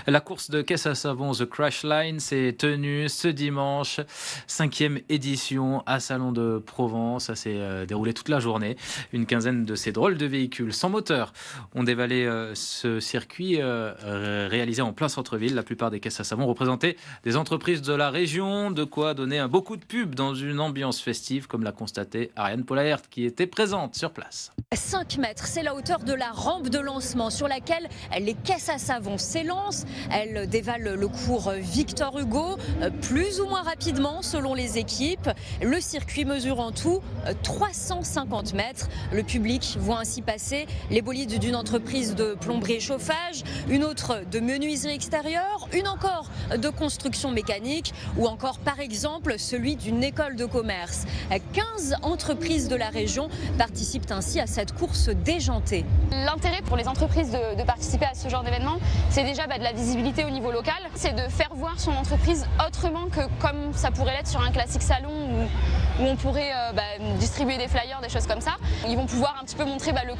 La course de caisse à savon The Crash Line s'est tenue ce dimanche, 5e édition à Salon de Provence. Ça s'est déroulé toute la journée. Une quinzaine de ces drôles de véhicules sans moteur ont dévalé ce circuit réalisé en plein centre-ville. La plupart des caisses à savon représentaient des entreprises de la région, de quoi donner un beau coup de pub dans une ambiance festive, comme l'a constaté Ariane Polaert, qui était présente sur place. 5 mètres, c'est la hauteur de la rampe de lancement sur laquelle les caisses à savon s'élancent. Elles dévalent le cours Victor Hugo, plus ou moins rapidement selon les équipes. Le circuit mesure en tout 350 mètres. Le public voit ainsi passer les bolides d'une entreprise de plomberie et chauffage, une autre de menuiserie extérieure, une encore de construction mécanique ou encore par exemple celui d'une école de commerce. 15 entreprises de la région participent ainsi à cette course déjantée. L'intérêt pour les entreprises de participer à ce genre d'événement, c'est déjà de la visibilité au niveau local, c'est de faire voir son entreprise autrement que comme ça pourrait l'être sur un classique salon où on pourrait distribuer des flyers, des choses comme ça. Ils vont pouvoir un petit peu montrer le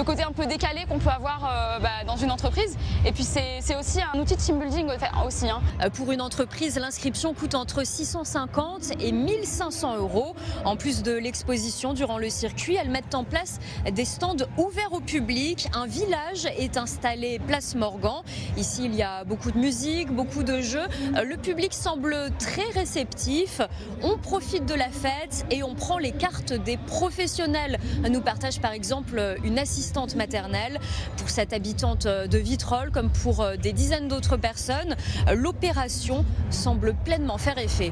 côté un peu décalé qu'on peut avoir dans une entreprise. Et puis c'est aussi un outil de team building aussi. Pour une entreprise, l'inscription coûte entre 650 et 1500 euros. En plus de l'exposition durant le circuit, elles mettent en place des stands ouverts au public. Un village est installé place Morgan. Ici, il y a beaucoup de musique, beaucoup de jeux. Le public semble très réceptif. On profite de la fête et on prend les cartes des professionnels, nous partage par exemple une assistante maternelle. Pour cette habitante de Vitrolles, comme pour des dizaines d'autres personnes, l'opération semble pleinement faire effet.